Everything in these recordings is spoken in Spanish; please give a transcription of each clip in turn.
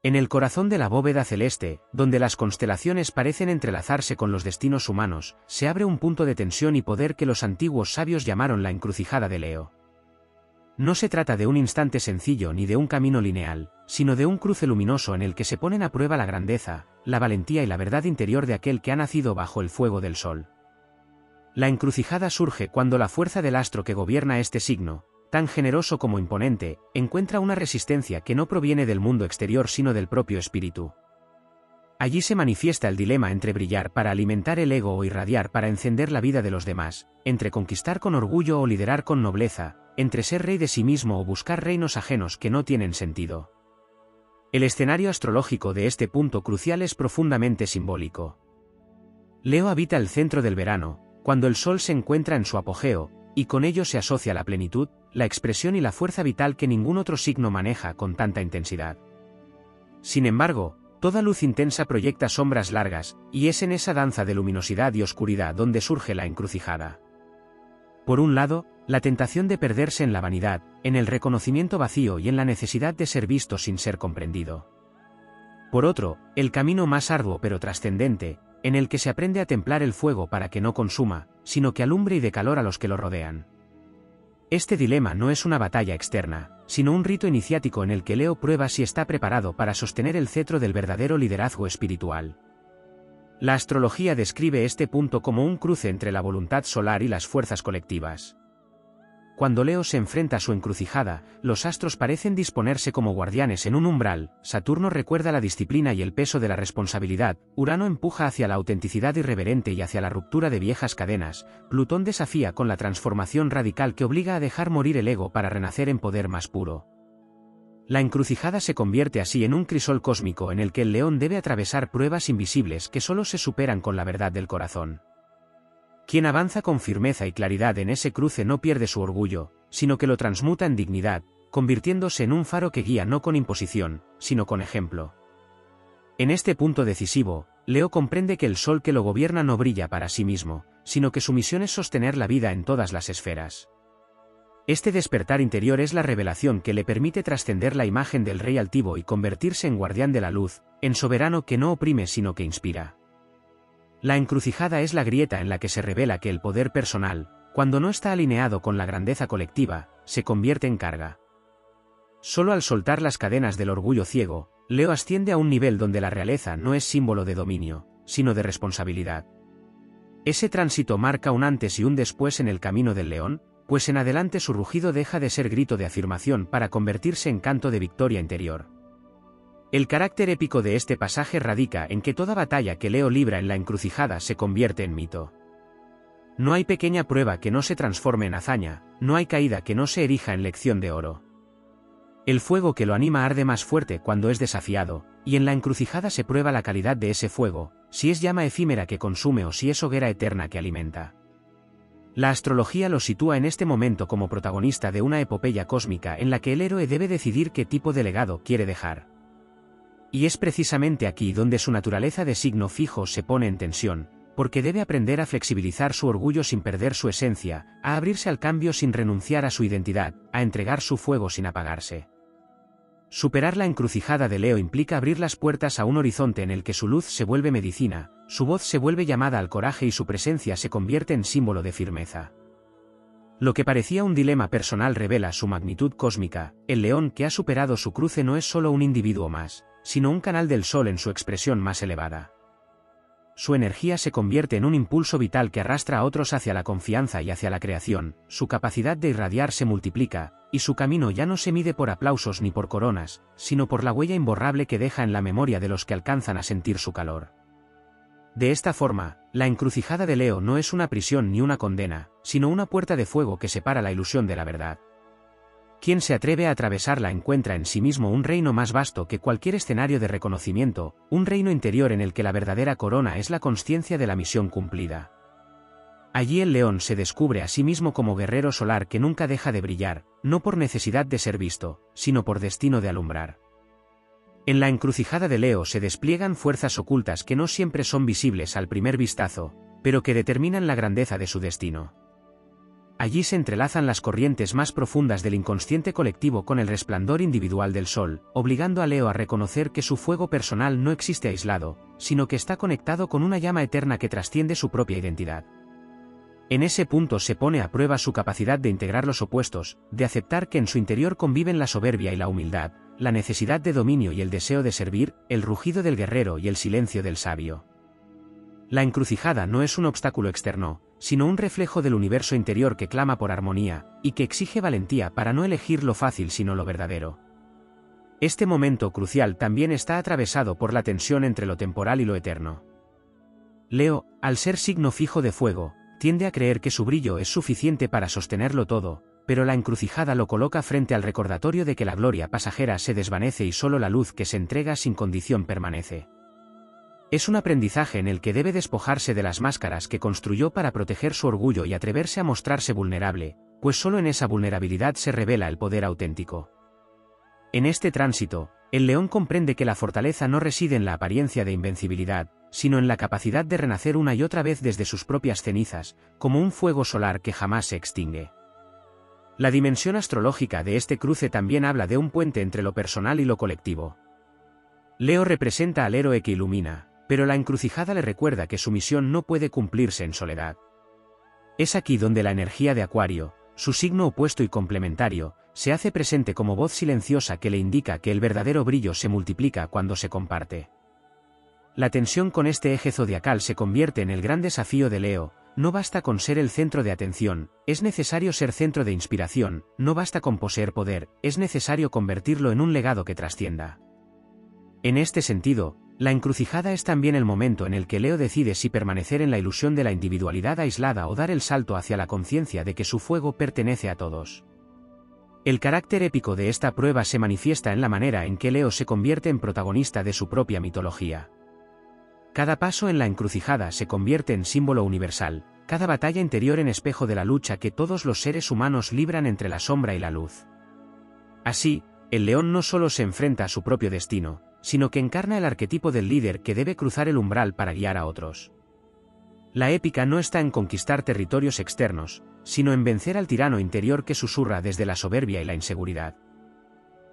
En el corazón de la bóveda celeste, donde las constelaciones parecen entrelazarse con los destinos humanos, se abre un punto de tensión y poder que los antiguos sabios llamaron la encrucijada de Leo. No se trata de un instante sencillo ni de un camino lineal, sino de un cruce luminoso en el que se ponen a prueba la grandeza, la valentía y la verdad interior de aquel que ha nacido bajo el fuego del sol. La encrucijada surge cuando la fuerza del astro que gobierna este signo, tan generoso como imponente, encuentra una resistencia que no proviene del mundo exterior sino del propio espíritu. Allí se manifiesta el dilema entre brillar para alimentar el ego o irradiar para encender la vida de los demás, entre conquistar con orgullo o liderar con nobleza, entre ser rey de sí mismo o buscar reinos ajenos que no tienen sentido. El escenario astrológico de este punto crucial es profundamente simbólico. Leo habita el centro del verano, cuando el sol se encuentra en su apogeo, y con ello se asocia la plenitud, la expresión y la fuerza vital que ningún otro signo maneja con tanta intensidad. Sin embargo, toda luz intensa proyecta sombras largas, y es en esa danza de luminosidad y oscuridad donde surge la encrucijada. Por un lado, la tentación de perderse en la vanidad, en el reconocimiento vacío y en la necesidad de ser visto sin ser comprendido. Por otro, el camino más arduo pero trascendente, en el que se aprende a templar el fuego para que no consuma, sino que alumbre y dé calor a los que lo rodean. Este dilema no es una batalla externa, sino un rito iniciático en el que Leo prueba si está preparado para sostener el cetro del verdadero liderazgo espiritual. La astrología describe este punto como un cruce entre la voluntad solar y las fuerzas colectivas. Cuando Leo se enfrenta a su encrucijada, los astros parecen disponerse como guardianes en un umbral, Saturno recuerda la disciplina y el peso de la responsabilidad, Urano empuja hacia la autenticidad irreverente y hacia la ruptura de viejas cadenas, Plutón desafía con la transformación radical que obliga a dejar morir el ego para renacer en poder más puro. La encrucijada se convierte así en un crisol cósmico en el que el león debe atravesar pruebas invisibles que solo se superan con la verdad del corazón. Quien avanza con firmeza y claridad en ese cruce no pierde su orgullo, sino que lo transmuta en dignidad, convirtiéndose en un faro que guía no con imposición, sino con ejemplo. En este punto decisivo, Leo comprende que el sol que lo gobierna no brilla para sí mismo, sino que su misión es sostener la vida en todas las esferas. Este despertar interior es la revelación que le permite trascender la imagen del rey altivo y convertirse en guardián de la luz, en soberano que no oprime sino que inspira. La encrucijada es la grieta en la que se revela que el poder personal, cuando no está alineado con la grandeza colectiva, se convierte en carga. Solo al soltar las cadenas del orgullo ciego, Leo asciende a un nivel donde la realeza no es símbolo de dominio, sino de responsabilidad. Ese tránsito marca un antes y un después en el camino del león, pues en adelante su rugido deja de ser grito de afirmación para convertirse en canto de victoria interior. El carácter épico de este pasaje radica en que toda batalla que Leo libra en la encrucijada se convierte en mito. No hay pequeña prueba que no se transforme en hazaña, no hay caída que no se erija en lección de oro. El fuego que lo anima arde más fuerte cuando es desafiado, y en la encrucijada se prueba la calidad de ese fuego, si es llama efímera que consume o si es hoguera eterna que alimenta. La astrología lo sitúa en este momento como protagonista de una epopeya cósmica en la que el héroe debe decidir qué tipo de legado quiere dejar. Y es precisamente aquí donde su naturaleza de signo fijo se pone en tensión, porque debe aprender a flexibilizar su orgullo sin perder su esencia, a abrirse al cambio sin renunciar a su identidad, a entregar su fuego sin apagarse. Superar la encrucijada de Leo implica abrir las puertas a un horizonte en el que su luz se vuelve medicina, su voz se vuelve llamada al coraje y su presencia se convierte en símbolo de firmeza. Lo que parecía un dilema personal revela su magnitud cósmica. El león que ha superado su cruce no es solo un individuo más, sino un canal del sol en su expresión más elevada. Su energía se convierte en un impulso vital que arrastra a otros hacia la confianza y hacia la creación, su capacidad de irradiar se multiplica, y su camino ya no se mide por aplausos ni por coronas, sino por la huella imborrable que deja en la memoria de los que alcanzan a sentir su calor. De esta forma, la encrucijada de Leo no es una prisión ni una condena, sino una puerta de fuego que separa la ilusión de la verdad. Quien se atreve a atravesarla encuentra en sí mismo un reino más vasto que cualquier escenario de reconocimiento, un reino interior en el que la verdadera corona es la consciencia de la misión cumplida. Allí el león se descubre a sí mismo como guerrero solar que nunca deja de brillar, no por necesidad de ser visto, sino por destino de alumbrar. En la encrucijada de Leo se despliegan fuerzas ocultas que no siempre son visibles al primer vistazo, pero que determinan la grandeza de su destino. Allí se entrelazan las corrientes más profundas del inconsciente colectivo con el resplandor individual del sol, obligando a Leo a reconocer que su fuego personal no existe aislado, sino que está conectado con una llama eterna que trasciende su propia identidad. En ese punto se pone a prueba su capacidad de integrar los opuestos, de aceptar que en su interior conviven la soberbia y la humildad, la necesidad de dominio y el deseo de servir, el rugido del guerrero y el silencio del sabio. La encrucijada no es un obstáculo externo, sino un reflejo del universo interior que clama por armonía, y que exige valentía para no elegir lo fácil sino lo verdadero. Este momento crucial también está atravesado por la tensión entre lo temporal y lo eterno. Leo, al ser signo fijo de fuego, tiende a creer que su brillo es suficiente para sostenerlo todo, pero la encrucijada lo coloca frente al recordatorio de que la gloria pasajera se desvanece y solo la luz que se entrega sin condición permanece. Es un aprendizaje en el que debe despojarse de las máscaras que construyó para proteger su orgullo y atreverse a mostrarse vulnerable, pues solo en esa vulnerabilidad se revela el poder auténtico. En este tránsito, el león comprende que la fortaleza no reside en la apariencia de invencibilidad, sino en la capacidad de renacer una y otra vez desde sus propias cenizas, como un fuego solar que jamás se extingue. La dimensión astrológica de este cruce también habla de un puente entre lo personal y lo colectivo. Leo representa al héroe que ilumina, pero la encrucijada le recuerda que su misión no puede cumplirse en soledad. Es aquí donde la energía de Acuario, su signo opuesto y complementario, se hace presente como voz silenciosa que le indica que el verdadero brillo se multiplica cuando se comparte. La tensión con este eje zodiacal se convierte en el gran desafío de Leo. No basta con ser el centro de atención, es necesario ser centro de inspiración, no basta con poseer poder, es necesario convertirlo en un legado que trascienda. En este sentido, la encrucijada es también el momento en el que Leo decide si permanecer en la ilusión de la individualidad aislada o dar el salto hacia la conciencia de que su fuego pertenece a todos. El carácter épico de esta prueba se manifiesta en la manera en que Leo se convierte en protagonista de su propia mitología. Cada paso en la encrucijada se convierte en símbolo universal, cada batalla interior en espejo de la lucha que todos los seres humanos libran entre la sombra y la luz. Así, el león no solo se enfrenta a su propio destino, sino que encarna el arquetipo del líder que debe cruzar el umbral para guiar a otros. La épica no está en conquistar territorios externos, sino en vencer al tirano interior que susurra desde la soberbia y la inseguridad.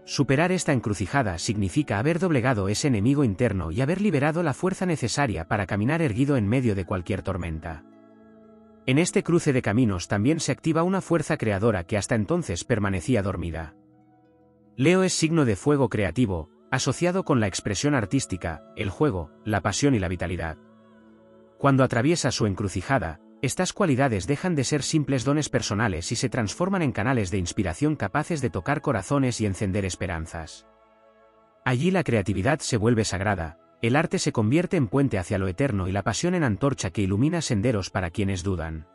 Superar esta encrucijada significa haber doblegado ese enemigo interno y haber liberado la fuerza necesaria para caminar erguido en medio de cualquier tormenta. En este cruce de caminos también se activa una fuerza creadora que hasta entonces permanecía dormida. Leo es signo de fuego creativo, asociado con la expresión artística, el juego, la pasión y la vitalidad. Cuando atraviesa su encrucijada, estas cualidades dejan de ser simples dones personales y se transforman en canales de inspiración capaces de tocar corazones y encender esperanzas. Allí la creatividad se vuelve sagrada, el arte se convierte en puente hacia lo eterno y la pasión en antorcha que ilumina senderos para quienes dudan.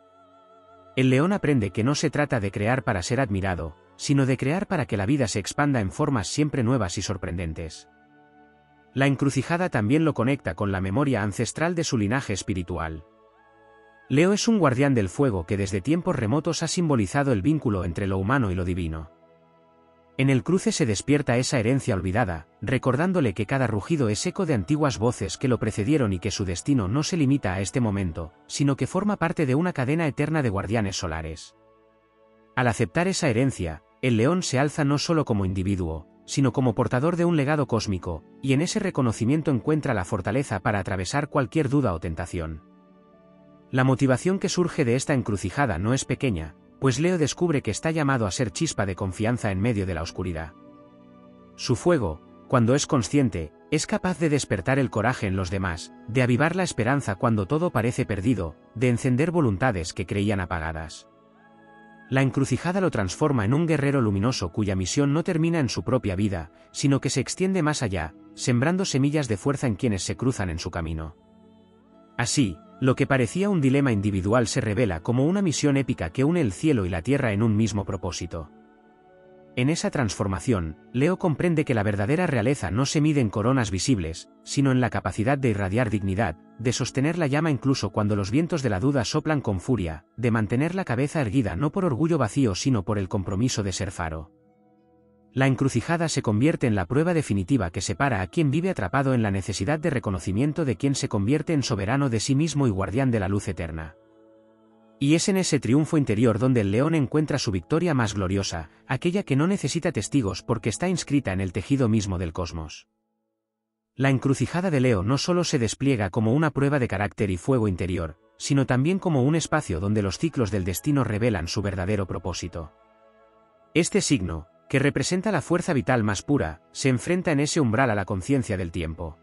El león aprende que no se trata de crear para ser admirado, sino de crear para que la vida se expanda en formas siempre nuevas y sorprendentes. La encrucijada también lo conecta con la memoria ancestral de su linaje espiritual. Leo es un guardián del fuego que desde tiempos remotos ha simbolizado el vínculo entre lo humano y lo divino. En el cruce se despierta esa herencia olvidada, recordándole que cada rugido es eco de antiguas voces que lo precedieron y que su destino no se limita a este momento, sino que forma parte de una cadena eterna de guardianes solares. Al aceptar esa herencia, el león se alza no solo como individuo, sino como portador de un legado cósmico, y en ese reconocimiento encuentra la fortaleza para atravesar cualquier duda o tentación. La motivación que surge de esta encrucijada no es pequeña, pues Leo descubre que está llamado a ser chispa de confianza en medio de la oscuridad. Su fuego, cuando es consciente, es capaz de despertar el coraje en los demás, de avivar la esperanza cuando todo parece perdido, de encender voluntades que creían apagadas. La encrucijada lo transforma en un guerrero luminoso cuya misión no termina en su propia vida, sino que se extiende más allá, sembrando semillas de fuerza en quienes se cruzan en su camino. Así, lo que parecía un dilema individual se revela como una misión épica que une el cielo y la tierra en un mismo propósito. En esa transformación, Leo comprende que la verdadera realeza no se mide en coronas visibles, sino en la capacidad de irradiar dignidad, de sostener la llama incluso cuando los vientos de la duda soplan con furia, de mantener la cabeza erguida no por orgullo vacío sino por el compromiso de ser faro. La encrucijada se convierte en la prueba definitiva que separa a quien vive atrapado en la necesidad de reconocimiento de quien se convierte en soberano de sí mismo y guardián de la luz eterna. Y es en ese triunfo interior donde el león encuentra su victoria más gloriosa, aquella que no necesita testigos porque está inscrita en el tejido mismo del cosmos. La encrucijada de Leo no solo se despliega como una prueba de carácter y fuego interior, sino también como un espacio donde los ciclos del destino revelan su verdadero propósito. Este signo, que representa la fuerza vital más pura, se enfrenta en ese umbral a la conciencia del tiempo.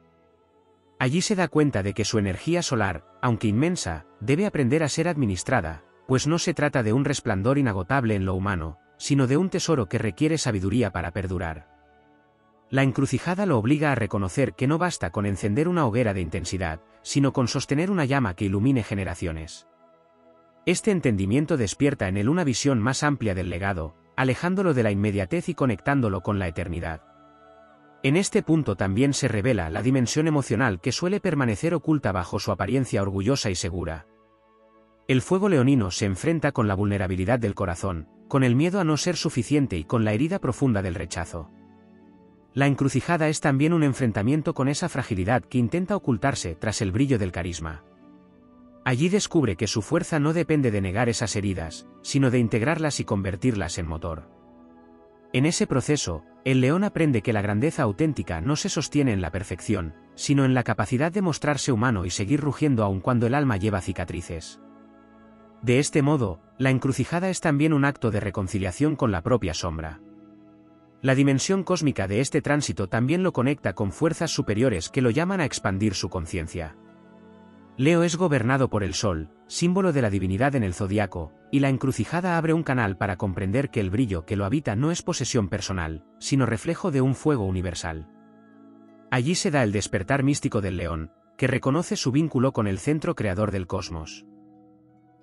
Allí se da cuenta de que su energía solar, aunque inmensa, debe aprender a ser administrada, pues no se trata de un resplandor inagotable en lo humano, sino de un tesoro que requiere sabiduría para perdurar. La encrucijada lo obliga a reconocer que no basta con encender una hoguera de intensidad, sino con sostener una llama que ilumine generaciones. Este entendimiento despierta en él una visión más amplia del legado, alejándolo de la inmediatez y conectándolo con la eternidad. En este punto también se revela la dimensión emocional que suele permanecer oculta bajo su apariencia orgullosa y segura. El fuego leonino se enfrenta con la vulnerabilidad del corazón, con el miedo a no ser suficiente y con la herida profunda del rechazo. La encrucijada es también un enfrentamiento con esa fragilidad que intenta ocultarse tras el brillo del carisma. Allí descubre que su fuerza no depende de negar esas heridas, sino de integrarlas y convertirlas en motor. En ese proceso, el león aprende que la grandeza auténtica no se sostiene en la perfección, sino en la capacidad de mostrarse humano y seguir rugiendo aun cuando el alma lleva cicatrices. De este modo, la encrucijada es también un acto de reconciliación con la propia sombra. La dimensión cósmica de este tránsito también lo conecta con fuerzas superiores que lo llaman a expandir su conciencia. Leo es gobernado por el Sol, símbolo de la divinidad en el zodiaco, y la encrucijada abre un canal para comprender que el brillo que lo habita no es posesión personal, sino reflejo de un fuego universal. Allí se da el despertar místico del león, que reconoce su vínculo con el centro creador del cosmos.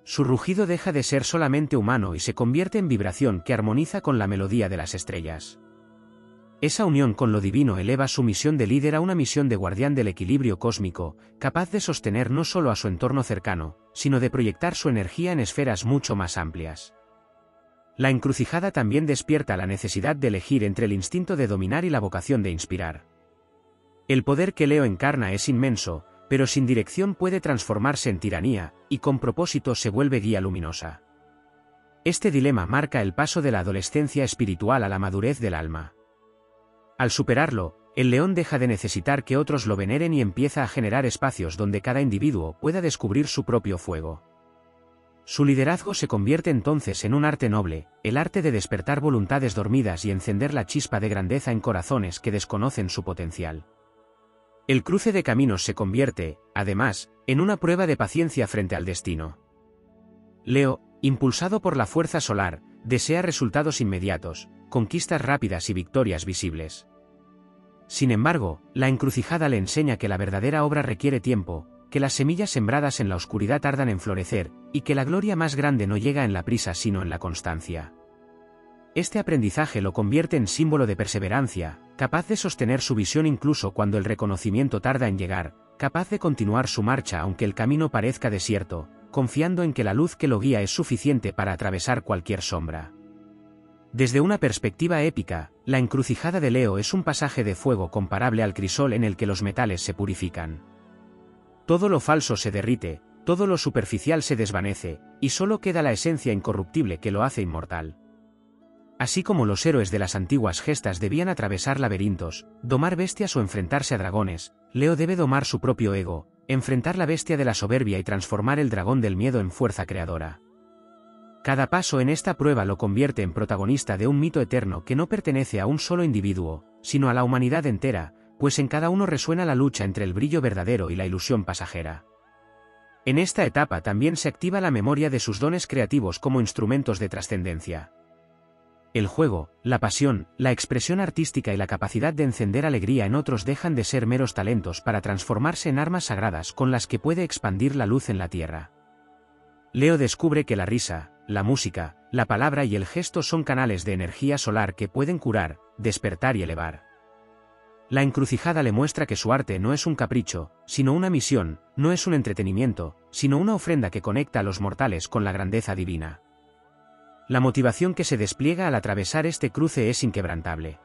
Su rugido deja de ser solamente humano y se convierte en vibración que armoniza con la melodía de las estrellas. Esa unión con lo divino eleva su misión de líder a una misión de guardián del equilibrio cósmico, capaz de sostener no solo a su entorno cercano, sino de proyectar su energía en esferas mucho más amplias. La encrucijada también despierta la necesidad de elegir entre el instinto de dominar y la vocación de inspirar. El poder que Leo encarna es inmenso, pero sin dirección puede transformarse en tiranía, y con propósito se vuelve guía luminosa. Este dilema marca el paso de la adolescencia espiritual a la madurez del alma. Al superarlo, el león deja de necesitar que otros lo veneren y empieza a generar espacios donde cada individuo pueda descubrir su propio fuego. Su liderazgo se convierte entonces en un arte noble, el arte de despertar voluntades dormidas y encender la chispa de grandeza en corazones que desconocen su potencial. El cruce de caminos se convierte, además, en una prueba de paciencia frente al destino. Leo, impulsado por la fuerza solar, desea resultados inmediatos, conquistas rápidas y victorias visibles. Sin embargo, la encrucijada le enseña que la verdadera obra requiere tiempo, que las semillas sembradas en la oscuridad tardan en florecer, y que la gloria más grande no llega en la prisa sino en la constancia. Este aprendizaje lo convierte en símbolo de perseverancia, capaz de sostener su visión incluso cuando el reconocimiento tarda en llegar, capaz de continuar su marcha aunque el camino parezca desierto, confiando en que la luz que lo guía es suficiente para atravesar cualquier sombra. Desde una perspectiva épica, la encrucijada de Leo es un pasaje de fuego comparable al crisol en el que los metales se purifican. Todo lo falso se derrite, todo lo superficial se desvanece, y solo queda la esencia incorruptible que lo hace inmortal. Así como los héroes de las antiguas gestas debían atravesar laberintos, domar bestias o enfrentarse a dragones, Leo debe domar su propio ego, enfrentar la bestia de la soberbia y transformar el dragón del miedo en fuerza creadora. Cada paso en esta prueba lo convierte en protagonista de un mito eterno que no pertenece a un solo individuo, sino a la humanidad entera, pues en cada uno resuena la lucha entre el brillo verdadero y la ilusión pasajera. En esta etapa también se activa la memoria de sus dones creativos como instrumentos de trascendencia. El juego, la pasión, la expresión artística y la capacidad de encender alegría en otros dejan de ser meros talentos para transformarse en armas sagradas con las que puede expandir la luz en la tierra. Leo descubre que la risa, la música, la palabra y el gesto son canales de energía solar que pueden curar, despertar y elevar. La encrucijada le muestra que su arte no es un capricho, sino una misión, no es un entretenimiento, sino una ofrenda que conecta a los mortales con la grandeza divina. La motivación que se despliega al atravesar este cruce es inquebrantable.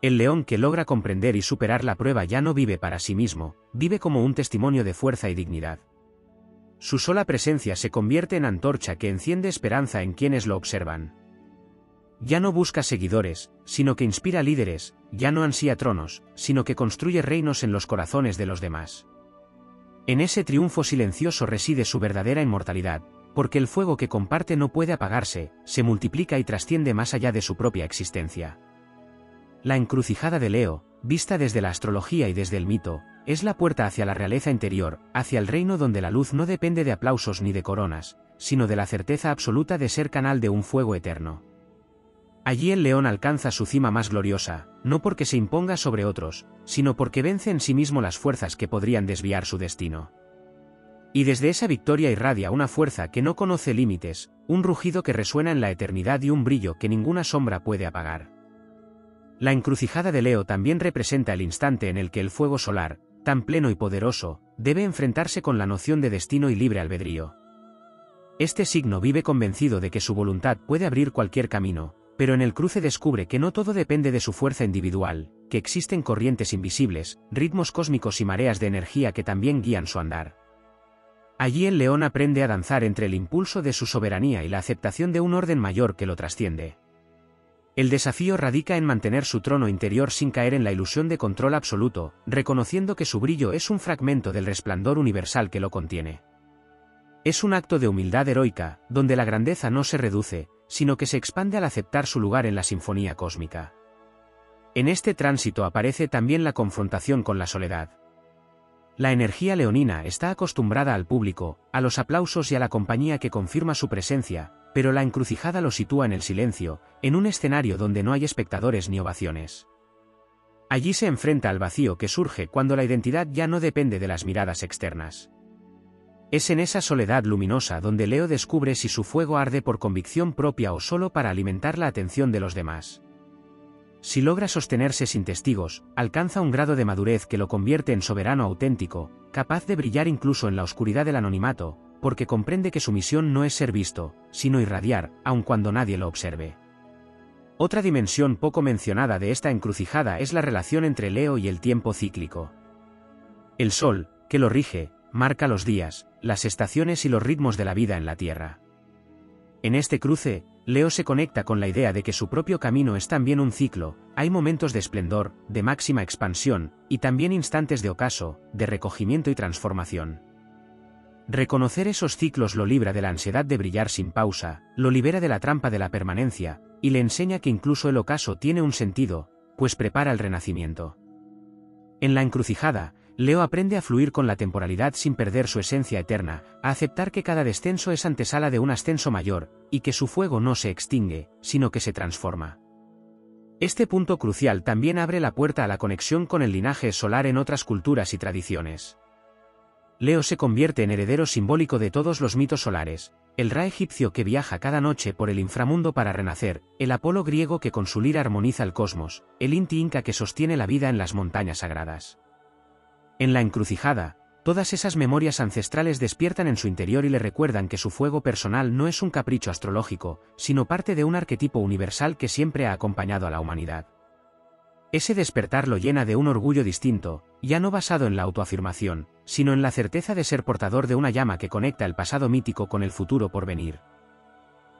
El león que logra comprender y superar la prueba ya no vive para sí mismo, vive como un testimonio de fuerza y dignidad. su sola presencia se convierte en antorcha que enciende esperanza en quienes lo observan. Ya no busca seguidores, sino que inspira líderes, ya no ansía tronos, sino que construye reinos en los corazones de los demás. En ese triunfo silencioso reside su verdadera inmortalidad, porque el fuego que comparte no puede apagarse, se multiplica y trasciende más allá de su propia existencia. La encrucijada de Leo, vista desde la astrología y desde el mito, es la puerta hacia la realeza interior, hacia el reino donde la luz no depende de aplausos ni de coronas, sino de la certeza absoluta de ser canal de un fuego eterno. Allí el león alcanza su cima más gloriosa, no porque se imponga sobre otros, sino porque vence en sí mismo las fuerzas que podrían desviar su destino. Y desde esa victoria irradia una fuerza que no conoce límites, un rugido que resuena en la eternidad y un brillo que ninguna sombra puede apagar. La encrucijada de Leo también representa el instante en el que el fuego solar, tan pleno y poderoso, debe enfrentarse con la noción de destino y libre albedrío. Este signo vive convencido de que su voluntad puede abrir cualquier camino, pero en el cruce descubre que no todo depende de su fuerza individual, que existen corrientes invisibles, ritmos cósmicos y mareas de energía que también guían su andar. Allí el león aprende a danzar entre el impulso de su soberanía y la aceptación de un orden mayor que lo trasciende. El desafío radica en mantener su trono interior sin caer en la ilusión de control absoluto, reconociendo que su brillo es un fragmento del resplandor universal que lo contiene. Es un acto de humildad heroica, donde la grandeza no se reduce, sino que se expande al aceptar su lugar en la sinfonía cósmica. En este tránsito aparece también la confrontación con la soledad. La energía leonina está acostumbrada al público, a los aplausos y a la compañía que confirma su presencia, pero la encrucijada lo sitúa en el silencio, en un escenario donde no hay espectadores ni ovaciones. Allí se enfrenta al vacío que surge cuando la identidad ya no depende de las miradas externas. Es en esa soledad luminosa donde Leo descubre si su fuego arde por convicción propia o solo para alimentar la atención de los demás. Si logra sostenerse sin testigos, alcanza un grado de madurez que lo convierte en soberano auténtico, capaz de brillar incluso en la oscuridad del anonimato, porque comprende que su misión no es ser visto, sino irradiar, aun cuando nadie lo observe. Otra dimensión poco mencionada de esta encrucijada es la relación entre Leo y el tiempo cíclico. El Sol, que lo rige, marca los días, las estaciones y los ritmos de la vida en la Tierra. En este cruce, Leo se conecta con la idea de que su propio camino es también un ciclo, hay momentos de esplendor, de máxima expansión, y también instantes de ocaso, de recogimiento y transformación. Reconocer esos ciclos lo libra de la ansiedad de brillar sin pausa, lo libera de la trampa de la permanencia, y le enseña que incluso el ocaso tiene un sentido, pues prepara el renacimiento. En la encrucijada, Leo aprende a fluir con la temporalidad sin perder su esencia eterna, a aceptar que cada descenso es antesala de un ascenso mayor, y que su fuego no se extingue, sino que se transforma. Este punto crucial también abre la puerta a la conexión con el linaje solar en otras culturas y tradiciones. Leo se convierte en heredero simbólico de todos los mitos solares, el Ra egipcio que viaja cada noche por el inframundo para renacer, el Apolo griego que con su lira armoniza el cosmos, el Inti inca que sostiene la vida en las montañas sagradas. En la encrucijada, todas esas memorias ancestrales despiertan en su interior y le recuerdan que su fuego personal no es un capricho astrológico, sino parte de un arquetipo universal que siempre ha acompañado a la humanidad. Ese despertar lo llena de un orgullo distinto, ya no basado en la autoafirmación, sino en la certeza de ser portador de una llama que conecta el pasado mítico con el futuro por venir.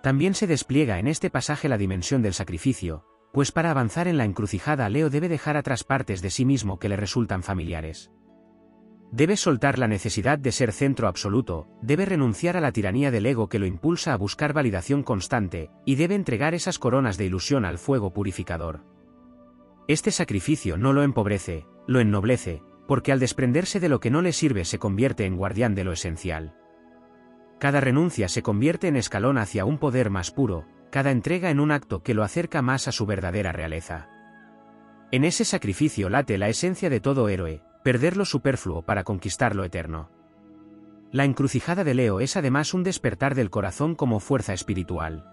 También se despliega en este pasaje la dimensión del sacrificio, pues para avanzar en la encrucijada Leo debe dejar atrás partes de sí mismo que le resultan familiares. Debe soltar la necesidad de ser centro absoluto, debe renunciar a la tiranía del ego que lo impulsa a buscar validación constante, y debe entregar esas coronas de ilusión al fuego purificador. Este sacrificio no lo empobrece, lo ennoblece, porque al desprenderse de lo que no le sirve se convierte en guardián de lo esencial. Cada renuncia se convierte en escalón hacia un poder más puro, cada entrega en un acto que lo acerca más a su verdadera realeza. En ese sacrificio late la esencia de todo héroe, perder lo superfluo para conquistar lo eterno. La encrucijada de Leo es además un despertar del corazón como fuerza espiritual.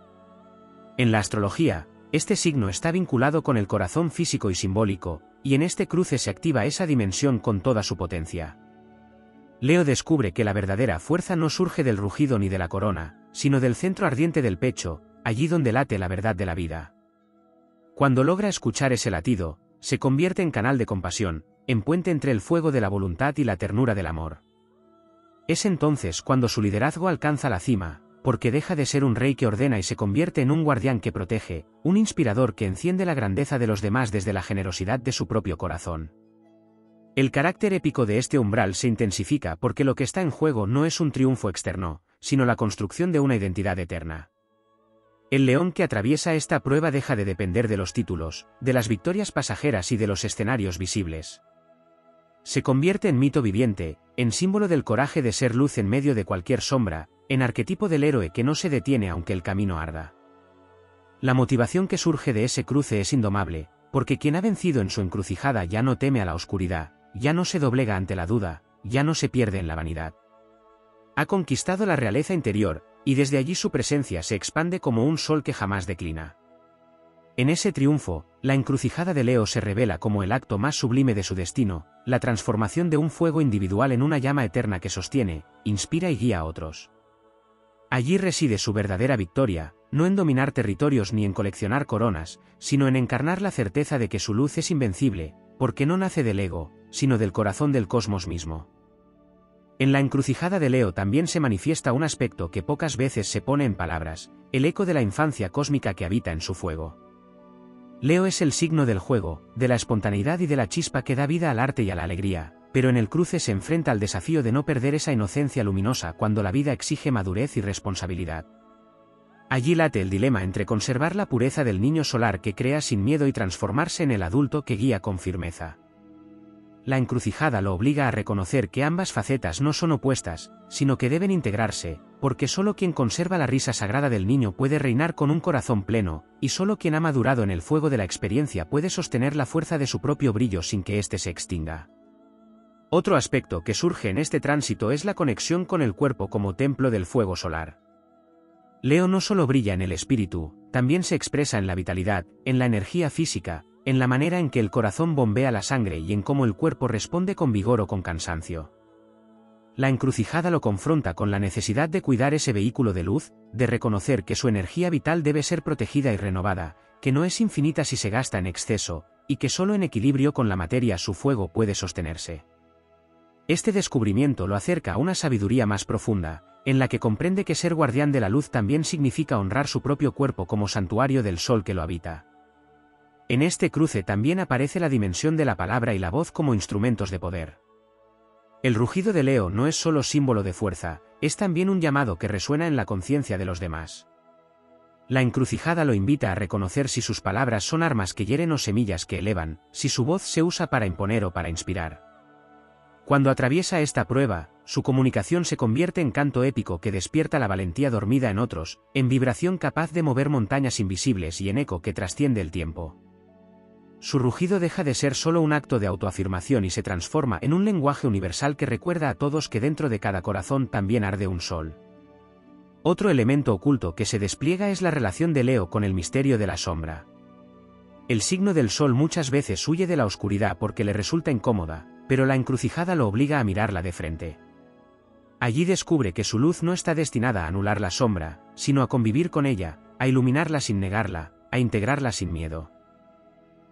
En la astrología, este signo está vinculado con el corazón físico y simbólico, y en este cruce se activa esa dimensión con toda su potencia. Leo descubre que la verdadera fuerza no surge del rugido ni de la corona, sino del centro ardiente del pecho, allí donde late la verdad de la vida. Cuando logra escuchar ese latido, se convierte en canal de compasión, en puente entre el fuego de la voluntad y la ternura del amor. Es entonces cuando su liderazgo alcanza la cima, porque deja de ser un rey que ordena y se convierte en un guardián que protege, un inspirador que enciende la grandeza de los demás desde la generosidad de su propio corazón. El carácter épico de este umbral se intensifica porque lo que está en juego no es un triunfo externo, sino la construcción de una identidad eterna. El león que atraviesa esta prueba deja de depender de los títulos, de las victorias pasajeras y de los escenarios visibles. Se convierte en mito viviente, en símbolo del coraje de ser luz en medio de cualquier sombra, en arquetipo del héroe que no se detiene aunque el camino arda. La motivación que surge de ese cruce es indomable, porque quien ha vencido en su encrucijada ya no teme a la oscuridad, ya no se doblega ante la duda, ya no se pierde en la vanidad. Ha conquistado la realeza interior, y desde allí su presencia se expande como un sol que jamás declina. En ese triunfo, la encrucijada de Leo se revela como el acto más sublime de su destino, la transformación de un fuego individual en una llama eterna que sostiene, inspira y guía a otros. Allí reside su verdadera victoria, no en dominar territorios ni en coleccionar coronas, sino en encarnar la certeza de que su luz es invencible, porque no nace del ego, sino del corazón del cosmos mismo. En la encrucijada de Leo también se manifiesta un aspecto que pocas veces se pone en palabras, el eco de la infancia cósmica que habita en su fuego. Leo es el signo del juego, de la espontaneidad y de la chispa que da vida al arte y a la alegría, pero en el cruce se enfrenta al desafío de no perder esa inocencia luminosa cuando la vida exige madurez y responsabilidad. Allí late el dilema entre conservar la pureza del niño solar que crea sin miedo y transformarse en el adulto que guía con firmeza. La encrucijada lo obliga a reconocer que ambas facetas no son opuestas, sino que deben integrarse, porque solo quien conserva la risa sagrada del niño puede reinar con un corazón pleno, y solo quien ha madurado en el fuego de la experiencia puede sostener la fuerza de su propio brillo sin que éste se extinga. Otro aspecto que surge en este tránsito es la conexión con el cuerpo como templo del fuego solar. Leo no solo brilla en el espíritu, también se expresa en la vitalidad, en la energía física, en la manera en que el corazón bombea la sangre y en cómo el cuerpo responde con vigor o con cansancio. La encrucijada lo confronta con la necesidad de cuidar ese vehículo de luz, de reconocer que su energía vital debe ser protegida y renovada, que no es infinita si se gasta en exceso, y que solo en equilibrio con la materia su fuego puede sostenerse. Este descubrimiento lo acerca a una sabiduría más profunda, en la que comprende que ser guardián de la luz también significa honrar su propio cuerpo como santuario del sol que lo habita. En este cruce también aparece la dimensión de la palabra y la voz como instrumentos de poder. El rugido de Leo no es solo símbolo de fuerza, es también un llamado que resuena en la conciencia de los demás. La encrucijada lo invita a reconocer si sus palabras son armas que hieren o semillas que elevan, si su voz se usa para imponer o para inspirar. Cuando atraviesa esta prueba, su comunicación se convierte en canto épico que despierta la valentía dormida en otros, en vibración capaz de mover montañas invisibles y en eco que trasciende el tiempo. Su rugido deja de ser solo un acto de autoafirmación y se transforma en un lenguaje universal que recuerda a todos que dentro de cada corazón también arde un sol. Otro elemento oculto que se despliega es la relación de Leo con el misterio de la sombra. El signo del sol muchas veces huye de la oscuridad porque le resulta incómoda, pero la encrucijada lo obliga a mirarla de frente. Allí descubre que su luz no está destinada a anular la sombra, sino a convivir con ella, a iluminarla sin negarla, a integrarla sin miedo.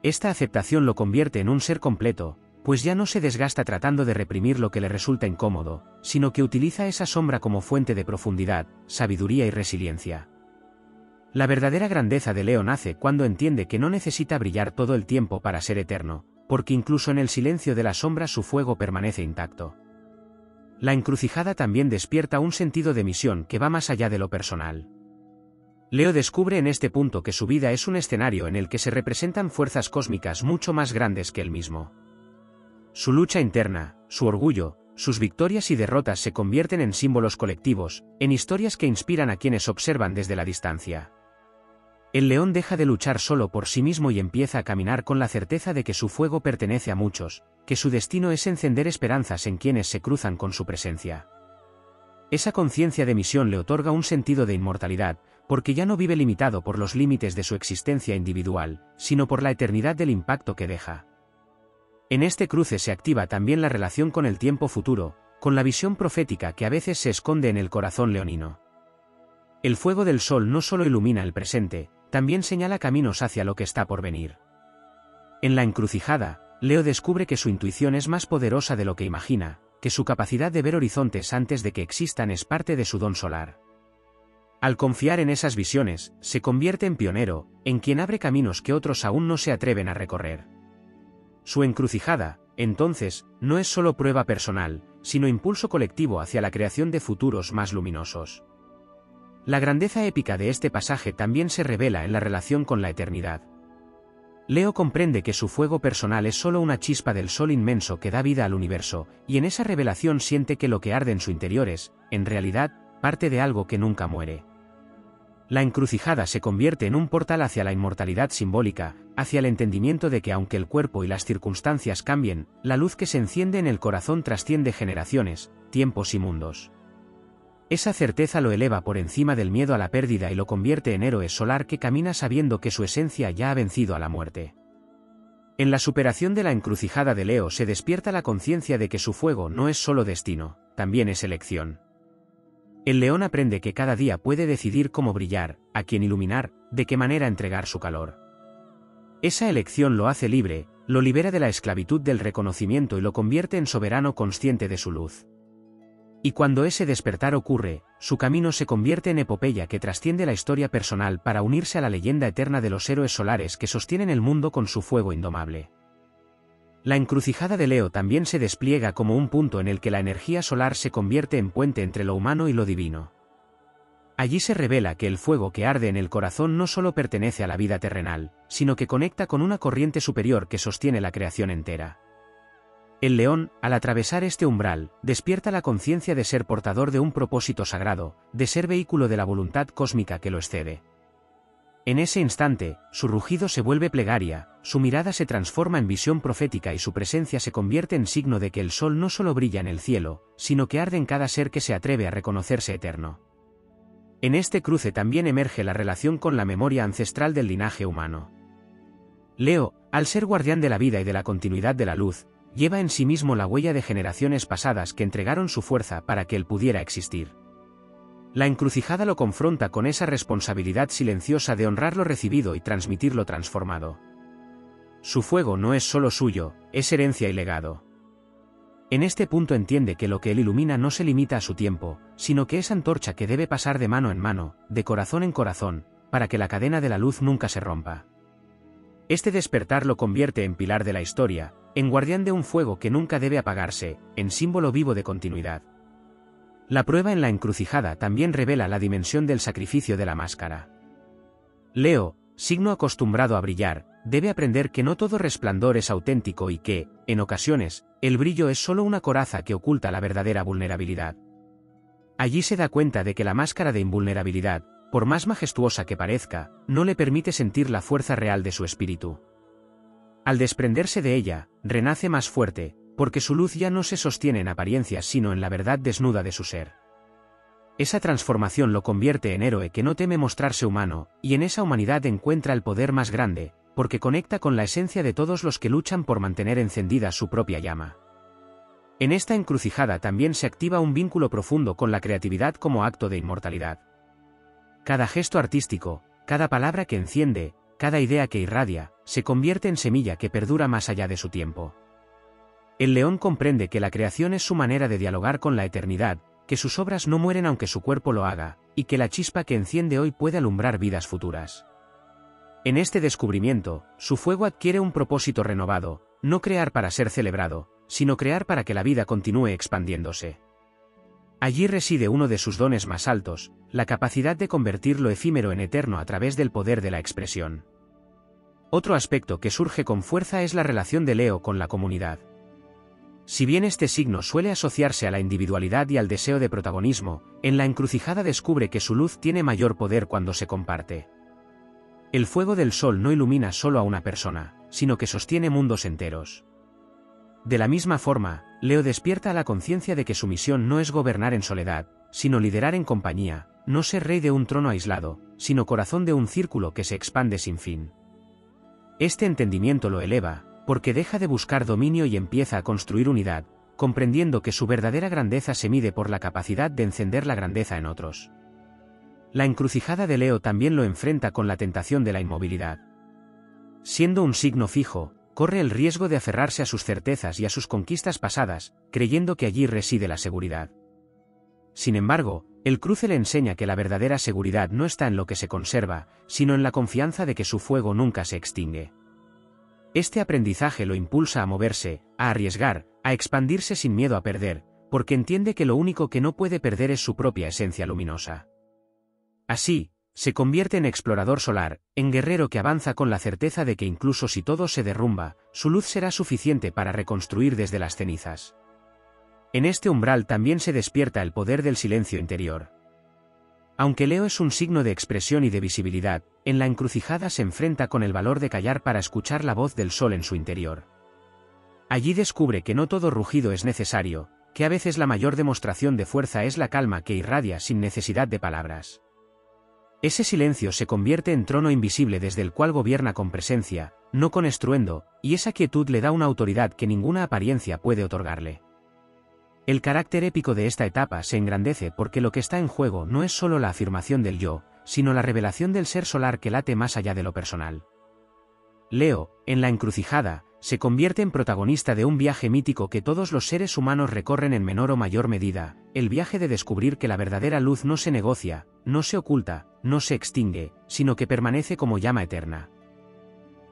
Esta aceptación lo convierte en un ser completo, pues ya no se desgasta tratando de reprimir lo que le resulta incómodo, sino que utiliza esa sombra como fuente de profundidad, sabiduría y resiliencia. La verdadera grandeza de Leo nace cuando entiende que no necesita brillar todo el tiempo para ser eterno, porque incluso en el silencio de la sombra su fuego permanece intacto. La encrucijada también despierta un sentido de misión que va más allá de lo personal. Leo descubre en este punto que su vida es un escenario en el que se representan fuerzas cósmicas mucho más grandes que él mismo. Su lucha interna, su orgullo, sus victorias y derrotas se convierten en símbolos colectivos, en historias que inspiran a quienes observan desde la distancia. El león deja de luchar solo por sí mismo y empieza a caminar con la certeza de que su fuego pertenece a muchos, que su destino es encender esperanzas en quienes se cruzan con su presencia. Esa conciencia de misión le otorga un sentido de inmortalidad, porque ya no vive limitado por los límites de su existencia individual, sino por la eternidad del impacto que deja. En este cruce se activa también la relación con el tiempo futuro, con la visión profética que a veces se esconde en el corazón leonino. El fuego del sol no solo ilumina el presente, también señala caminos hacia lo que está por venir. En la encrucijada, Leo descubre que su intuición es más poderosa de lo que imagina, que su capacidad de ver horizontes antes de que existan es parte de su don solar. Al confiar en esas visiones, se convierte en pionero, en quien abre caminos que otros aún no se atreven a recorrer. Su encrucijada, entonces, no es solo prueba personal, sino impulso colectivo hacia la creación de futuros más luminosos. La grandeza épica de este pasaje también se revela en la relación con la eternidad. Leo comprende que su fuego personal es solo una chispa del sol inmenso que da vida al universo, y en esa revelación siente que lo que arde en su interior es, en realidad, parte de algo que nunca muere. La encrucijada se convierte en un portal hacia la inmortalidad simbólica, hacia el entendimiento de que aunque el cuerpo y las circunstancias cambien, la luz que se enciende en el corazón trasciende generaciones, tiempos y mundos. Esa certeza lo eleva por encima del miedo a la pérdida y lo convierte en héroe solar que camina sabiendo que su esencia ya ha vencido a la muerte. En la superación de la encrucijada de Leo se despierta la conciencia de que su fuego no es solo destino, también es elección. El león aprende que cada día puede decidir cómo brillar, a quién iluminar, de qué manera entregar su calor. Esa elección lo hace libre, lo libera de la esclavitud del reconocimiento y lo convierte en soberano consciente de su luz. Y cuando ese despertar ocurre, su camino se convierte en epopeya que trasciende la historia personal para unirse a la leyenda eterna de los héroes solares que sostienen el mundo con su fuego indomable. La encrucijada de Leo también se despliega como un punto en el que la energía solar se convierte en puente entre lo humano y lo divino. Allí se revela que el fuego que arde en el corazón no solo pertenece a la vida terrenal, sino que conecta con una corriente superior que sostiene la creación entera. El león, al atravesar este umbral, despierta la conciencia de ser portador de un propósito sagrado, de ser vehículo de la voluntad cósmica que lo excede. En ese instante, su rugido se vuelve plegaria, su mirada se transforma en visión profética y su presencia se convierte en signo de que el sol no solo brilla en el cielo, sino que arde en cada ser que se atreve a reconocerse eterno. En este cruce también emerge la relación con la memoria ancestral del linaje humano. Leo, al ser guardián de la vida y de la continuidad de la luz, lleva en sí mismo la huella de generaciones pasadas que entregaron su fuerza para que él pudiera existir. La encrucijada lo confronta con esa responsabilidad silenciosa de honrar lo recibido y transmitir lo transformado. Su fuego no es solo suyo, es herencia y legado. En este punto entiende que lo que él ilumina no se limita a su tiempo, sino que es antorcha que debe pasar de mano en mano, de corazón en corazón, para que la cadena de la luz nunca se rompa. Este despertar lo convierte en pilar de la historia, en guardián de un fuego que nunca debe apagarse, en símbolo vivo de continuidad. La prueba en la encrucijada también revela la dimensión del sacrificio de la máscara. Leo, signo acostumbrado a brillar, debe aprender que no todo resplandor es auténtico y que, en ocasiones, el brillo es solo una coraza que oculta la verdadera vulnerabilidad. Allí se da cuenta de que la máscara de invulnerabilidad, por más majestuosa que parezca, no le permite sentir la fuerza real de su espíritu. Al desprenderse de ella, renace más fuerte, porque su luz ya no se sostiene en apariencias sino en la verdad desnuda de su ser. Esa transformación lo convierte en héroe que no teme mostrarse humano, y en esa humanidad encuentra el poder más grande, porque conecta con la esencia de todos los que luchan por mantener encendida su propia llama. En esta encrucijada también se activa un vínculo profundo con la creatividad como acto de inmortalidad. Cada gesto artístico, cada palabra que enciende, cada idea que irradia, se convierte en semilla que perdura más allá de su tiempo. El león comprende que la creación es su manera de dialogar con la eternidad, que sus obras no mueren aunque su cuerpo lo haga, y que la chispa que enciende hoy puede alumbrar vidas futuras. En este descubrimiento, su fuego adquiere un propósito renovado, no crear para ser celebrado, sino crear para que la vida continúe expandiéndose. Allí reside uno de sus dones más altos, la capacidad de convertir lo efímero en eterno a través del poder de la expresión. Otro aspecto que surge con fuerza es la relación de Leo con la comunidad. Si bien este signo suele asociarse a la individualidad y al deseo de protagonismo, en la encrucijada descubre que su luz tiene mayor poder cuando se comparte. El fuego del sol no ilumina solo a una persona, sino que sostiene mundos enteros. De la misma forma, Leo despierta a la conciencia de que su misión no es gobernar en soledad, sino liderar en compañía, no ser rey de un trono aislado, sino corazón de un círculo que se expande sin fin. Este entendimiento lo eleva, porque deja de buscar dominio y empieza a construir unidad, comprendiendo que su verdadera grandeza se mide por la capacidad de encender la grandeza en otros. La encrucijada de Leo también lo enfrenta con la tentación de la inmovilidad. Siendo un signo fijo, corre el riesgo de aferrarse a sus certezas y a sus conquistas pasadas, creyendo que allí reside la seguridad. Sin embargo, el cruce le enseña que la verdadera seguridad no está en lo que se conserva, sino en la confianza de que su fuego nunca se extingue. Este aprendizaje lo impulsa a moverse, a arriesgar, a expandirse sin miedo a perder, porque entiende que lo único que no puede perder es su propia esencia luminosa. Así, se convierte en explorador solar, en guerrero que avanza con la certeza de que incluso si todo se derrumba, su luz será suficiente para reconstruir desde las cenizas. En este umbral también se despierta el poder del silencio interior. Aunque Leo es un signo de expresión y de visibilidad, en la encrucijada se enfrenta con el valor de callar para escuchar la voz del sol en su interior. Allí descubre que no todo rugido es necesario, que a veces la mayor demostración de fuerza es la calma que irradia sin necesidad de palabras. Ese silencio se convierte en trono invisible desde el cual gobierna con presencia, no con estruendo, y esa quietud le da una autoridad que ninguna apariencia puede otorgarle. El carácter épico de esta etapa se engrandece porque lo que está en juego no es solo la afirmación del yo, sino la revelación del ser solar que late más allá de lo personal. Leo, en la encrucijada, se convierte en protagonista de un viaje mítico que todos los seres humanos recorren en menor o mayor medida, el viaje de descubrir que la verdadera luz no se negocia, no se oculta, no se extingue, sino que permanece como llama eterna.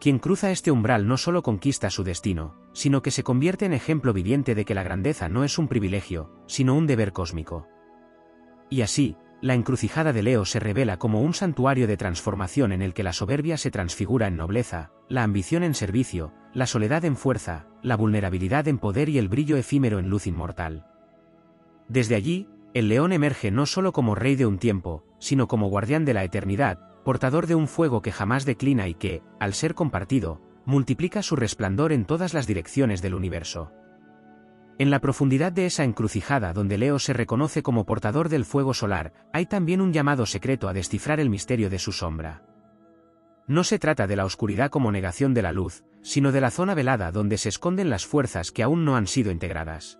Quien cruza este umbral no solo conquista su destino, sino que se convierte en ejemplo viviente de que la grandeza no es un privilegio, sino un deber cósmico. Y así, la encrucijada de Leo se revela como un santuario de transformación en el que la soberbia se transfigura en nobleza, la ambición en servicio, la soledad en fuerza, la vulnerabilidad en poder y el brillo efímero en luz inmortal. Desde allí, el león emerge no solo como rey de un tiempo, sino como guardián de la eternidad, portador de un fuego que jamás declina y que, al ser compartido, multiplica su resplandor en todas las direcciones del universo. En la profundidad de esa encrucijada donde Leo se reconoce como portador del fuego solar, hay también un llamado secreto a descifrar el misterio de su sombra. No se trata de la oscuridad como negación de la luz, sino de la zona velada donde se esconden las fuerzas que aún no han sido integradas.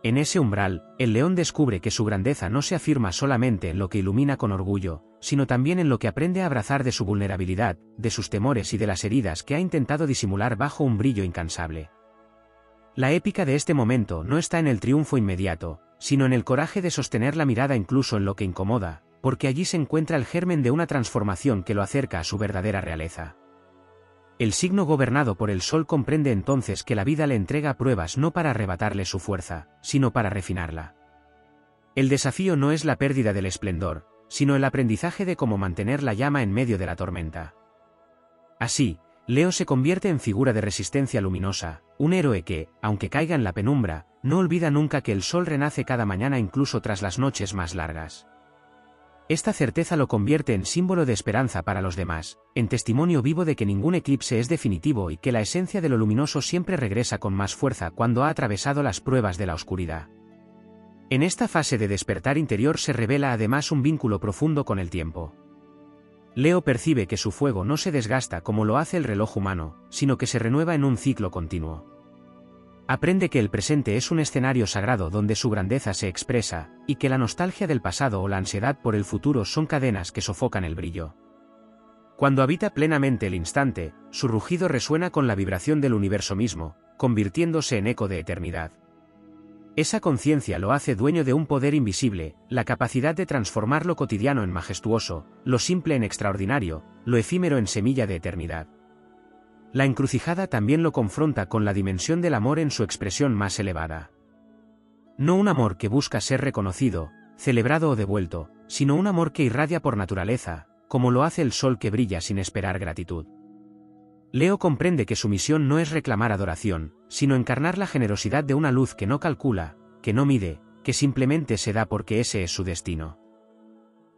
En ese umbral, el león descubre que su grandeza no se afirma solamente en lo que ilumina con orgullo, sino también en lo que aprende a abrazar de su vulnerabilidad, de sus temores y de las heridas que ha intentado disimular bajo un brillo incansable. La épica de este momento no está en el triunfo inmediato, sino en el coraje de sostener la mirada incluso en lo que incomoda, porque allí se encuentra el germen de una transformación que lo acerca a su verdadera realeza. El signo gobernado por el sol comprende entonces que la vida le entrega pruebas no para arrebatarle su fuerza, sino para refinarla. El desafío no es la pérdida del esplendor, sino el aprendizaje de cómo mantener la llama en medio de la tormenta. Así, Leo se convierte en figura de resistencia luminosa, un héroe que, aunque caiga en la penumbra, no olvida nunca que el sol renace cada mañana incluso tras las noches más largas. Esta certeza lo convierte en símbolo de esperanza para los demás, en testimonio vivo de que ningún eclipse es definitivo y que la esencia de lo luminoso siempre regresa con más fuerza cuando ha atravesado las pruebas de la oscuridad. En esta fase de despertar interior se revela además un vínculo profundo con el tiempo. Leo percibe que su fuego no se desgasta como lo hace el reloj humano, sino que se renueva en un ciclo continuo. Aprende que el presente es un escenario sagrado donde su grandeza se expresa, y que la nostalgia del pasado o la ansiedad por el futuro son cadenas que sofocan el brillo. Cuando habita plenamente el instante, su rugido resuena con la vibración del universo mismo, convirtiéndose en eco de eternidad. Esa conciencia lo hace dueño de un poder invisible, la capacidad de transformar lo cotidiano en majestuoso, lo simple en extraordinario, lo efímero en semilla de eternidad. La encrucijada también lo confronta con la dimensión del amor en su expresión más elevada. No un amor que busca ser reconocido, celebrado o devuelto, sino un amor que irradia por naturaleza, como lo hace el sol que brilla sin esperar gratitud. Leo comprende que su misión no es reclamar adoración, sino encarnar la generosidad de una luz que no calcula, que no mide, que simplemente se da porque ese es su destino.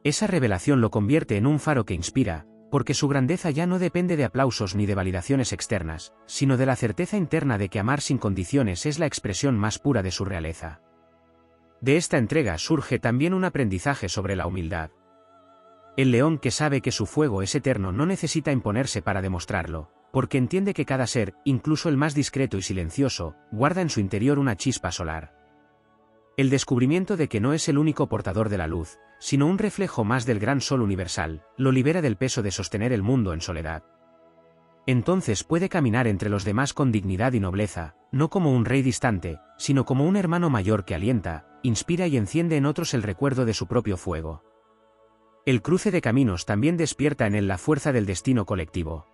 Esa revelación lo convierte en un faro que inspira, porque su grandeza ya no depende de aplausos ni de validaciones externas, sino de la certeza interna de que amar sin condiciones es la expresión más pura de su realeza. De esta entrega surge también un aprendizaje sobre la humildad. El león que sabe que su fuego es eterno no necesita imponerse para demostrarlo, porque entiende que cada ser, incluso el más discreto y silencioso, guarda en su interior una chispa solar. El descubrimiento de que no es el único portador de la luz, sino un reflejo más del gran sol universal, lo libera del peso de sostener el mundo en soledad. Entonces puede caminar entre los demás con dignidad y nobleza, no como un rey distante, sino como un hermano mayor que alienta, inspira y enciende en otros el recuerdo de su propio fuego. El cruce de caminos también despierta en él la fuerza del destino colectivo.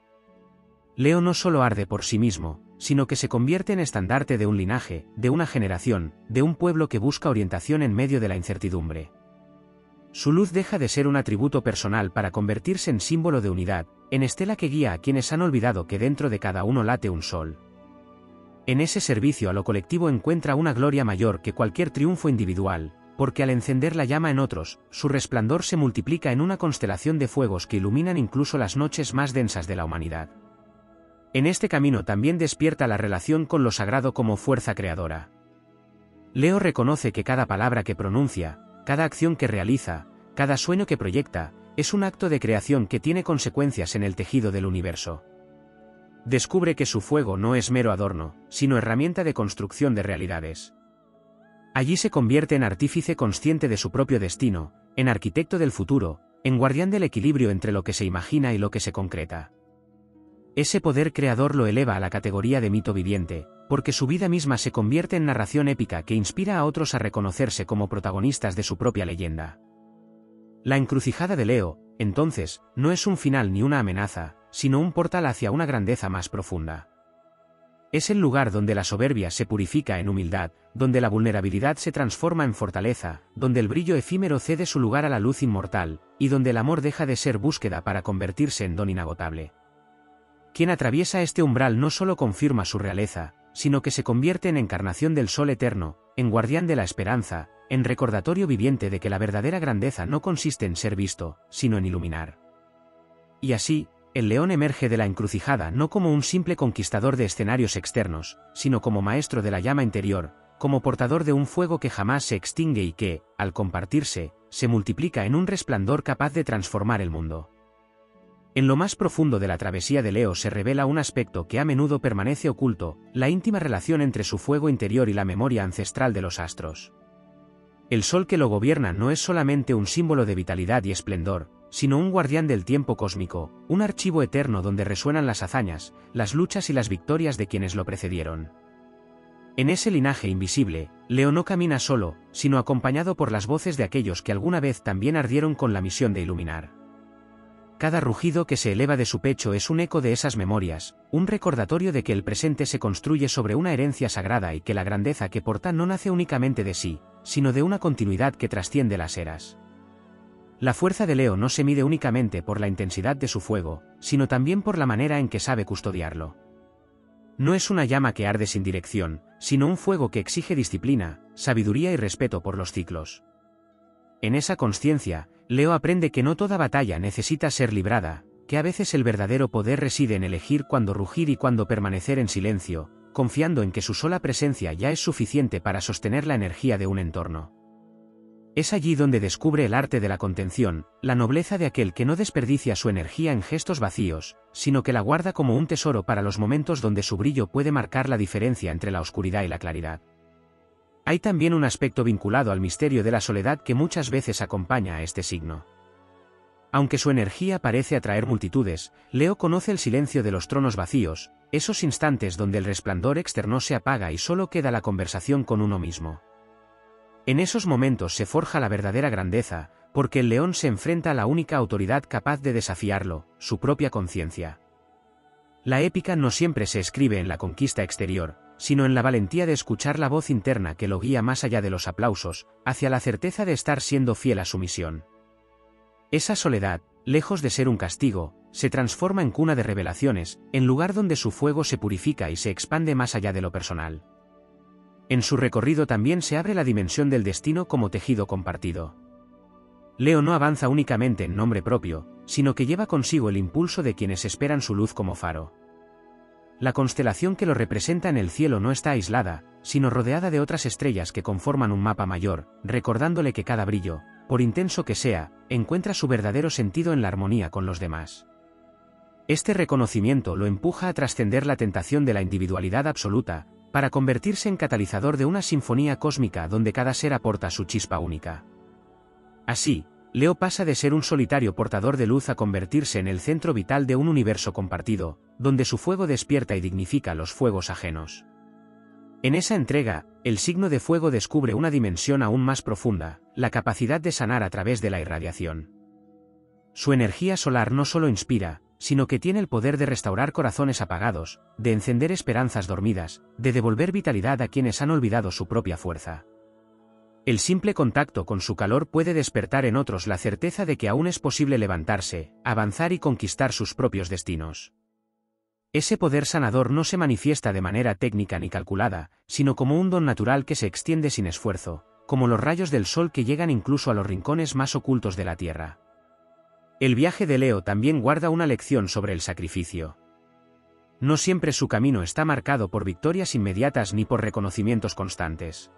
Leo no solo arde por sí mismo, sino que se convierte en estandarte de un linaje, de una generación, de un pueblo que busca orientación en medio de la incertidumbre. Su luz deja de ser un atributo personal para convertirse en símbolo de unidad, en estela que guía a quienes han olvidado que dentro de cada uno late un sol. En ese servicio a lo colectivo encuentra una gloria mayor que cualquier triunfo individual, porque al encender la llama en otros, su resplandor se multiplica en una constelación de fuegos que iluminan incluso las noches más densas de la humanidad. En este camino también despierta la relación con lo sagrado como fuerza creadora. Leo reconoce que cada palabra que pronuncia, cada acción que realiza, cada sueño que proyecta, es un acto de creación que tiene consecuencias en el tejido del universo. Descubre que su fuego no es mero adorno, sino herramienta de construcción de realidades. Allí se convierte en artífice consciente de su propio destino, en arquitecto del futuro, en guardián del equilibrio entre lo que se imagina y lo que se concreta. Ese poder creador lo eleva a la categoría de mito viviente, porque su vida misma se convierte en narración épica que inspira a otros a reconocerse como protagonistas de su propia leyenda. La encrucijada de Leo, entonces, no es un final ni una amenaza, sino un portal hacia una grandeza más profunda. Es el lugar donde la soberbia se purifica en humildad, donde la vulnerabilidad se transforma en fortaleza, donde el brillo efímero cede su lugar a la luz inmortal, y donde el amor deja de ser búsqueda para convertirse en don inagotable. Quien atraviesa este umbral no solo confirma su realeza, sino que se convierte en encarnación del sol eterno, en guardián de la esperanza, en recordatorio viviente de que la verdadera grandeza no consiste en ser visto, sino en iluminar. Y así, el león emerge de la encrucijada no como un simple conquistador de escenarios externos, sino como maestro de la llama interior, como portador de un fuego que jamás se extingue y que, al compartirse, se multiplica en un resplandor capaz de transformar el mundo. En lo más profundo de la travesía de Leo se revela un aspecto que a menudo permanece oculto, la íntima relación entre su fuego interior y la memoria ancestral de los astros. El sol que lo gobierna no es solamente un símbolo de vitalidad y esplendor, sino un guardián del tiempo cósmico, un archivo eterno donde resuenan las hazañas, las luchas y las victorias de quienes lo precedieron. En ese linaje invisible, Leo no camina solo, sino acompañado por las voces de aquellos que alguna vez también ardieron con la misión de iluminar. Cada rugido que se eleva de su pecho es un eco de esas memorias, un recordatorio de que el presente se construye sobre una herencia sagrada y que la grandeza que porta no nace únicamente de sí, sino de una continuidad que trasciende las eras. La fuerza de Leo no se mide únicamente por la intensidad de su fuego, sino también por la manera en que sabe custodiarlo. No es una llama que arde sin dirección, sino un fuego que exige disciplina, sabiduría y respeto por los ciclos. En esa consciencia, Leo aprende que no toda batalla necesita ser librada, que a veces el verdadero poder reside en elegir cuándo rugir y cuándo permanecer en silencio, confiando en que su sola presencia ya es suficiente para sostener la energía de un entorno. Es allí donde descubre el arte de la contención, la nobleza de aquel que no desperdicia su energía en gestos vacíos, sino que la guarda como un tesoro para los momentos donde su brillo puede marcar la diferencia entre la oscuridad y la claridad. Hay también un aspecto vinculado al misterio de la soledad que muchas veces acompaña a este signo. Aunque su energía parece atraer multitudes, Leo conoce el silencio de los tronos vacíos, esos instantes donde el resplandor externo se apaga y solo queda la conversación con uno mismo. En esos momentos se forja la verdadera grandeza, porque el león se enfrenta a la única autoridad capaz de desafiarlo, su propia conciencia. La épica no siempre se escribe en la conquista exterior, sino en la valentía de escuchar la voz interna que lo guía más allá de los aplausos, hacia la certeza de estar siendo fiel a su misión. Esa soledad, lejos de ser un castigo, se transforma en cuna de revelaciones, en lugar donde su fuego se purifica y se expande más allá de lo personal. En su recorrido también se abre la dimensión del destino como tejido compartido. Leo no avanza únicamente en nombre propio, sino que lleva consigo el impulso de quienes esperan su luz como faro. La constelación que lo representa en el cielo no está aislada, sino rodeada de otras estrellas que conforman un mapa mayor, recordándole que cada brillo, por intenso que sea, encuentra su verdadero sentido en la armonía con los demás. Este reconocimiento lo empuja a trascender la tentación de la individualidad absoluta, para convertirse en catalizador de una sinfonía cósmica donde cada ser aporta su chispa única. Así, Leo pasa de ser un solitario portador de luz a convertirse en el centro vital de un universo compartido, donde su fuego despierta y dignifica los fuegos ajenos. En esa entrega, el signo de fuego descubre una dimensión aún más profunda, la capacidad de sanar a través de la irradiación. Su energía solar no solo inspira, sino que tiene el poder de restaurar corazones apagados, de encender esperanzas dormidas, de devolver vitalidad a quienes han olvidado su propia fuerza. El simple contacto con su calor puede despertar en otros la certeza de que aún es posible levantarse, avanzar y conquistar sus propios destinos. Ese poder sanador no se manifiesta de manera técnica ni calculada, sino como un don natural que se extiende sin esfuerzo, como los rayos del sol que llegan incluso a los rincones más ocultos de la tierra. El viaje de Leo también guarda una lección sobre el sacrificio. No siempre su camino está marcado por victorias inmediatas ni por reconocimientos constantes.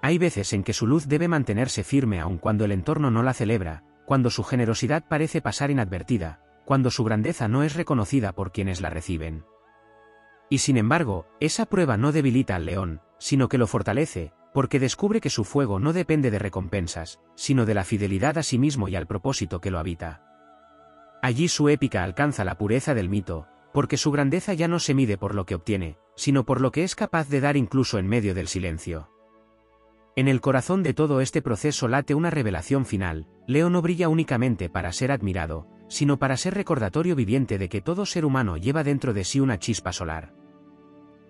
Hay veces en que su luz debe mantenerse firme aun cuando el entorno no la celebra, cuando su generosidad parece pasar inadvertida, cuando su grandeza no es reconocida por quienes la reciben. Y sin embargo, esa prueba no debilita al león, sino que lo fortalece, porque descubre que su fuego no depende de recompensas, sino de la fidelidad a sí mismo y al propósito que lo habita. Allí su épica alcanza la pureza del mito, porque su grandeza ya no se mide por lo que obtiene, sino por lo que es capaz de dar incluso en medio del silencio. En el corazón de todo este proceso late una revelación final: Leo no brilla únicamente para ser admirado, sino para ser recordatorio viviente de que todo ser humano lleva dentro de sí una chispa solar.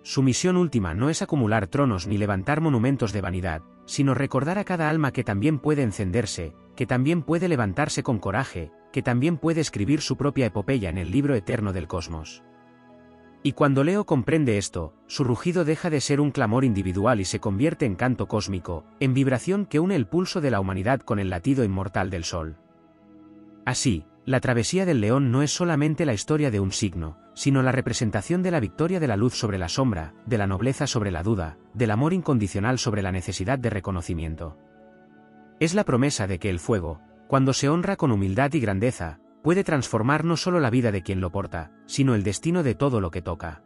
Su misión última no es acumular tronos ni levantar monumentos de vanidad, sino recordar a cada alma que también puede encenderse, que también puede levantarse con coraje, que también puede escribir su propia epopeya en el libro eterno del cosmos. Y cuando Leo comprende esto, su rugido deja de ser un clamor individual y se convierte en canto cósmico, en vibración que une el pulso de la humanidad con el latido inmortal del sol. Así, la travesía del león no es solamente la historia de un signo, sino la representación de la victoria de la luz sobre la sombra, de la nobleza sobre la duda, del amor incondicional sobre la necesidad de reconocimiento. Es la promesa de que el fuego, cuando se honra con humildad y grandeza, puede transformar no solo la vida de quien lo porta, sino el destino de todo lo que toca.